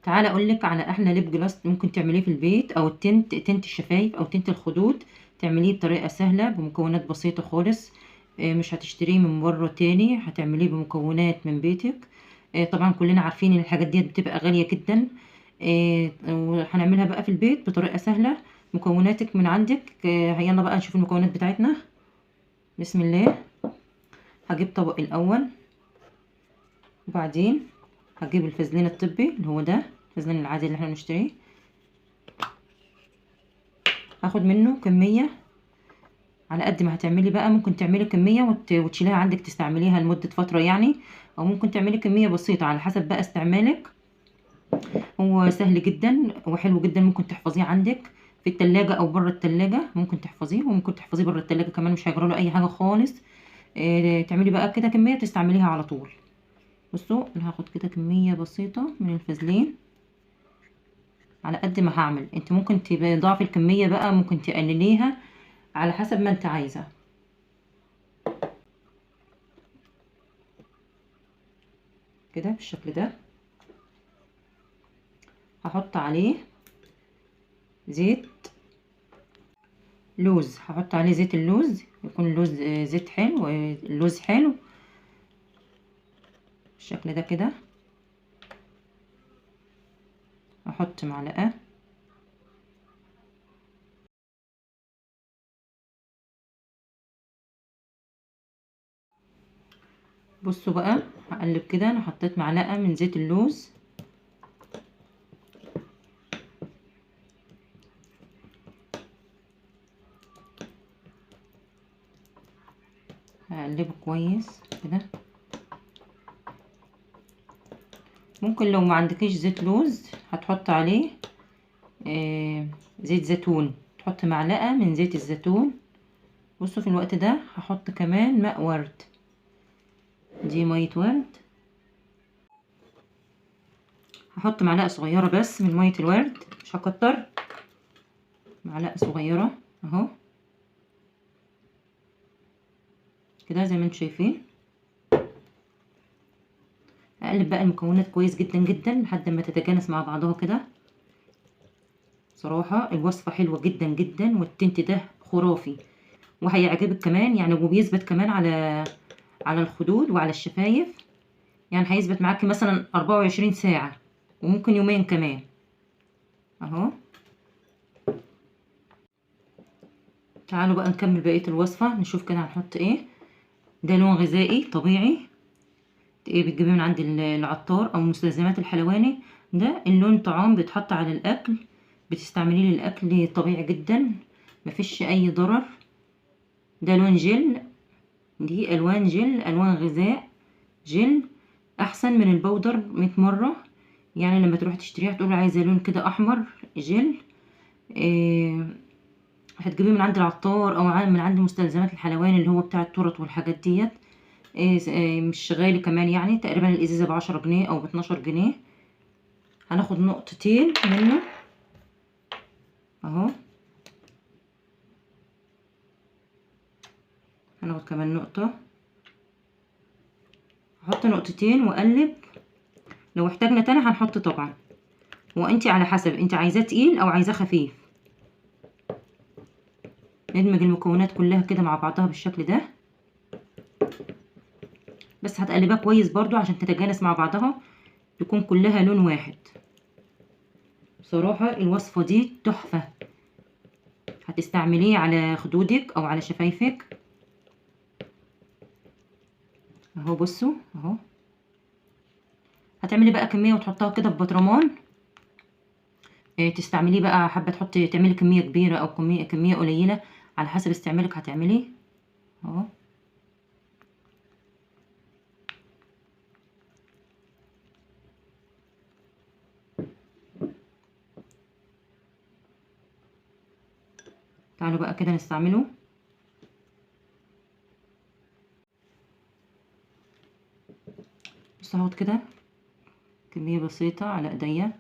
تعالى اقولك على احلى ليب جلاس ممكن تعمليه في البيت، او تنت الشفايف او تنت الخدود. تعمليه بطريقه سهله بمكونات بسيطه خالص. مش هتشتريه من بره تاني، هتعمليه بمكونات من بيتك. طبعا كلنا عارفين ان الحاجات دي بتبقى غاليه جدا. وهنعملها بقى في البيت بطريقه سهله. مكوناتك من عندك. يلا بقى نشوف المكونات بتاعتنا. بسم الله. هجيب طبق الاول، وبعدين هجيب الفازلين الطبي اللي هو ده، الفازلين العادي اللي احنا بنشتريه. هاخد منه كمية على قد ما هتعملي بقى. ممكن تعملي كمية وتشيليها عندك تستعمليها لمدة فترة يعني، او ممكن تعملي كمية بسيطة على حسب بقى استعمالك. هو سهل جدا وحلو جدا، ممكن تحفظيه عندك في التلاجة او بره التلاجة. ممكن تحفظيه وممكن تحفظيه بره التلاجة كمان، مش هيجراله اي حاجة خالص. تعملي بقى كده كمية تستعمليها على طول. بصوا انا هاخد كده كمية بسيطة من الفازلين على قد ما هعمل. انت ممكن تضاعفي الكمية بقى، ممكن تقلليها على حسب ما انت عايزة. كده بالشكل ده. هحط عليه زيت لوز، هحط عليه زيت اللوز، يكون اللوز زيت حلو، اللوز حلو بالشكل ده كده. هحط معلقة. بصوا بقى هقلب كده. انا حطيت معلقة من زيت اللوز. هقلبه كويس كده. ممكن لو ما عندكيش زيت لوز هتحط عليه زيت زيتون، تحط معلقة من زيت الزيتون. بصوا في الوقت ده هحط كمان ماء ورد، دي مية ورد. هحط معلقة صغيرة بس من مية الورد، مش هكتر، معلقة صغيرة اهو كده زي ما انتم شايفين. اقلب بقى المكونات كويس جدا جدا لحد ما تتجانس مع بعضها كده. صراحة الوصفة حلوة جدا جدا، والتنت ده خرافي وهيعجبك كمان يعني، وبيثبت كمان على الخدود وعلى الشفايف. يعني هيثبت معاكي مثلا 24 ساعة، وممكن يومين كمان اهو. تعالوا بقى نكمل بقية الوصفة، نشوف كده هنحط ايه. ده لون غذائي طبيعي، ايه بتجيبيه من عند العطار او مستلزمات الحلواني. ده اللون طعام بيتحط على الاكل، بتستعمليه للاكل طبيعي جدا، مفيش اي ضرر. ده لون جل، دي الوان جل، الوان غذاء جل، احسن من البودر 100 مرة. يعني لما تروح تشتريها تقول عايزة لون كده احمر جل، إيه هتجيبيه من عند العطار او من عند مستلزمات الحلواني اللي هو بتاع التورت والحاجات ديت. مش غالي كمان يعني، تقريبا الازازة ب10 جنيه او ب12 جنيه. هناخد نقطتين منه اهو. هناخد كمان نقطة، هحط نقطتين واقلب. لو احتاجنا تاني هنحط طبعا، وانتي على حسب انتي عايزاه تقيل او عايزاه خفيف. ندمج المكونات كلها كده مع بعضها بالشكل ده، بس هتقلبها كويس برضو عشان تتجانس مع بعضها، تكون كلها لون واحد. بصراحة الوصفة دي تحفة، هتستعمليه على خدودك او على شفايفك اهو. بصوا اهو. هتعملي بقى كمية وتحطها كده في برطمان. تستعمليه بقى، حابة تحطي تعملي كمية كبيرة او كمية قليلة على حسب استعمالك هتعمليه اهو. تعالوا بقى كده نستعمله. بص اهوت كده كمية بسيطة على ايديا.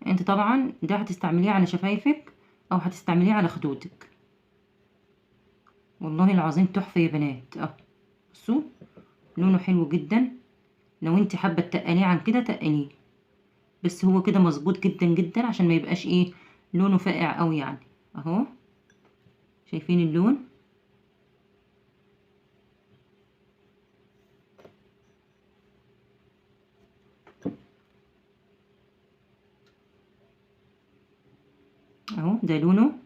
انت طبعا ده هتستعمليه على شفايفك او هتستعمليه على خدودك. والله العظيم تحفة يا بنات اهو. بصوا لونه حلو جدا، لو انت حابة تقليه عن كده تقليه، بس هو كده مظبوط جدا جدا عشان ما يبقاش ايه لونه فاقع قوي يعني. اهو شايفين اللون؟ اهو ده لونه.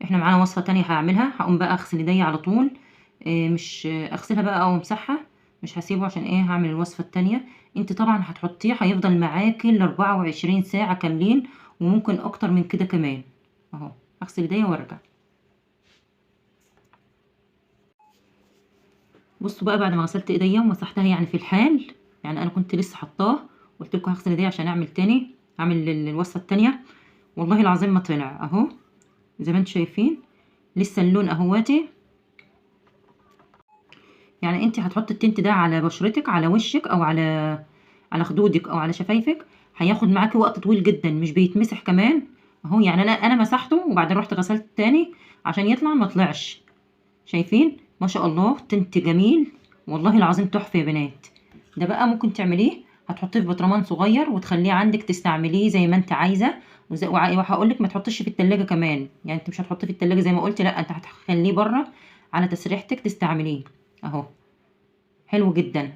احنا معانا وصفة تانية هعملها، هقوم بقى اغسل ايديا على طول. مش اغسلها بقى او امسحها، مش هسيبه عشان ايه، هعمل الوصفة التانية. انت طبعا هتحطيه هيفضل معاكي ال24 ساعة كاملين، وممكن اكتر من كده كمان. اهو اغسل ايديا وارجع. بصوا بقى، بعد ما غسلت ايديا ومسحتها يعني في الحال، يعني انا كنت لسه حطاه، قلت لكم هغسل ايديا عشان اعمل تاني، اعمل الوصفة التانية. والله العظيم ما طلع اهو، زي ما انتم شايفين لسه اللون اهواتي. يعني انت هتحطي التنت ده على بشرتك، على وشك، او على خدودك، او على شفايفك، هياخد معاكي وقت طويل جدا، مش بيتمسح كمان. اهو يعني انا مسحته وبعدين رحت غسلت تاني عشان يطلع، ما طلعش. شايفين ما شاء الله تنت جميل، والله العظيم تحفه يا بنات. ده بقى ممكن تعمليه، هتحطيه في برطمان صغير وتخليه عندك تستعمليه زي ما انت عايزه. وهقول لك ما تحطيش في التلاجة كمان، يعني انت مش هتحطيه في التلاجة زي ما قلت، لا انت هتخليه بره على تسريحتك تستعمليه. اهو حلو جدا.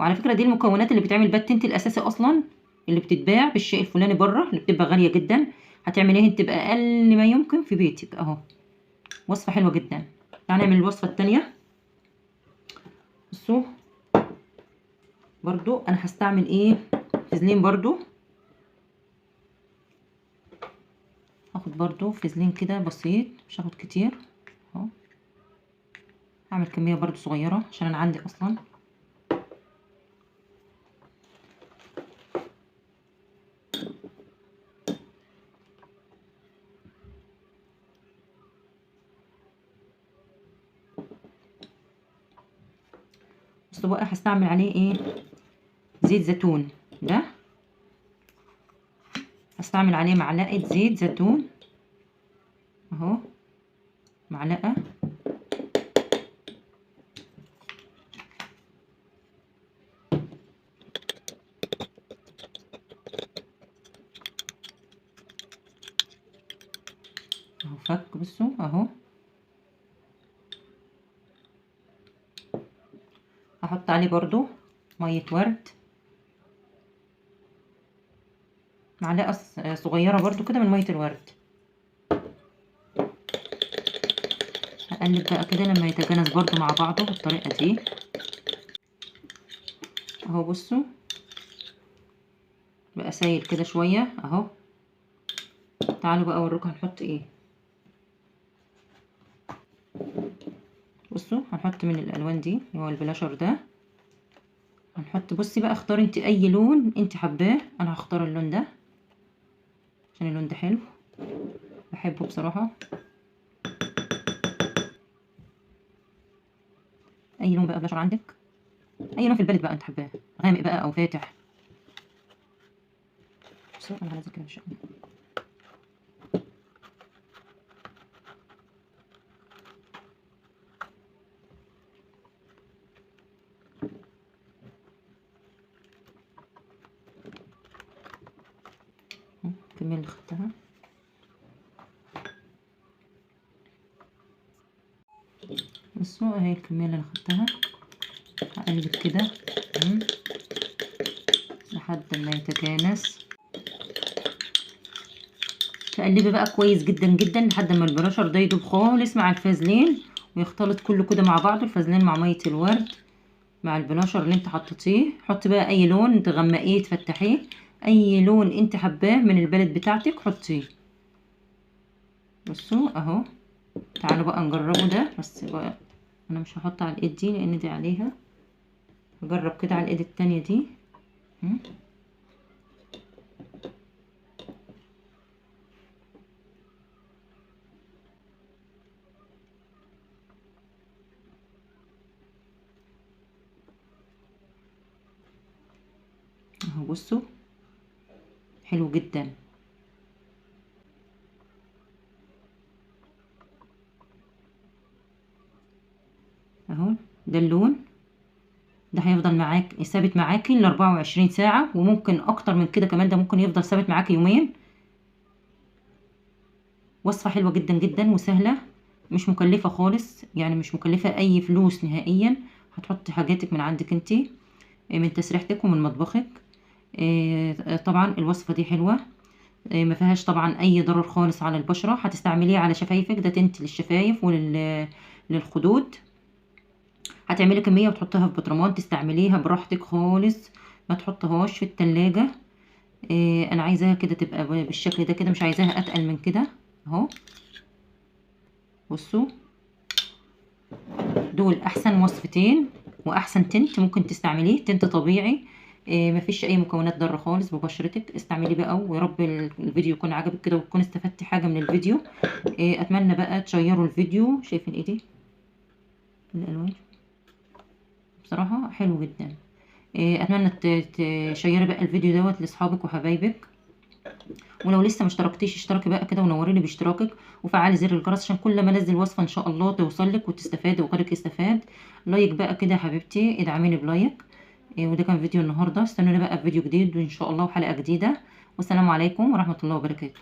وعلى فكرة دي المكونات اللي بتعمل بقى التنت الأساسي أصلا، اللي بتتباع بالشيء الفلاني بره، اللي بتبقى غالية جدا. هتعمليها انت بأقل ما يمكن في بيتك. اهو وصفة حلوة جدا. تعالى نعمل الوصفة التانية. بصوا برضو أنا هستعمل ايه، فازلين برضو. هاخد برضو فازلين كده بسيط، مش هاخد كتير. اهو هعمل كمية برضو صغيرة عشان أنا عندي أصلا. بصوا بقى هستعمل عليه ايه، زيت زيتون. ده هستعمل عليه معلقة زيت زيتون. اهو معلقة. اهو فك، بصوا اهو. هحط عليه برضو مية ورد، معلقة صغيرة برضو كده من مية الورد. هقلب بقى كده لما يتجانس برضو مع بعضه بالطريقة دي. اهو بصوا بقى سايل كده شوية اهو. تعالوا بقى اوريكم هنحط ايه. بصوا هنحط من الالوان دي اللي هو البلاشر ده. هنحط، بصي بقى اختاري انت اي لون انت حباه، انا هختار اللون ده عشان اللون ده حلو، بحبه بصراحة. اي لون بقى بلاشر عندك، اي لون في البلد بقى انت حباه، غامق بقى او فاتح. بصوا انا هنزل كده ان شاء الله. الكمية اللي خدتها. بصوا اهي الكمية اللي انا خدتها. هقلب كده لحد ما يتجانس. تقلبي بقى كويس جدا جدا لحد ما البراشر ده يدوب خالص مع الفازلين، ويختلط كله كده مع بعضه، الفازلين مع ميه الورد مع البلاشر اللي انت حطيتيه. حطي بقى اي لون تغمقيه تفتحيه، اي لون انت حباه من البلد بتاعتك حطيه. بصوا اهو. تعالوا بقى نجربه ده، بس بقى انا مش هحط على الايد دي لان دي عليها، هجرب كده على الايد التانية دي. اهو بصوا حلو جدا اهو. ده اللون ده هيفضل معاك ثابت معاكي ل24 ساعة، وممكن اكتر من كده كمان، ده ممكن يفضل ثابت معاكي يومين. وصفة حلوة جدا جدا وسهلة، مش مكلفة خالص، يعني مش مكلفة اي فلوس نهائيا. هتحطي حاجاتك من عندك انتي، من تسريحتك ومن مطبخك. طبعا الوصفة دي حلوة، ما فيهاش طبعا اي ضرر خالص على البشرة. هتستعمليه على شفايفك، ده تنت للشفايف للخدود. هتعملي كمية وتحطيها في برطمان، تستعمليها براحتك خالص، ما تحطهاش في التلاجة. انا عايزاها كده تبقى بالشكل ده كده، مش عايزاها اتقل من كده اهو. بصوا، دول احسن وصفتين واحسن تنت ممكن تستعمليه، تنت طبيعي، مفيش اي مكونات ضاره خالص ببشرتك. استعملي بقى، ويا رب الفيديو يكون عجبك كده وتكون استفدتي حاجه من الفيديو. اتمنى بقى تشيروا الفيديو. شايفين ايدي الالوان بصراحه حلو جدا. اتمنى تشيري بقى الفيديو دوت لاصحابك وحبايبك. ولو لسه مشتركتيش اشتركي بقى كده ونوريني باشتراكك، وفعلي زر الجرس عشان كل ما انزل وصفه ان شاء الله توصلك وتستفادي وغيرك يستفاد. لايك بقى كده يا حبيبتي، ادعميني بلايك. وده كان فيديو النهارده، استنوني بقى في فيديو جديد وان شاء الله وحلقه جديده. والسلام عليكم ورحمه الله وبركاته.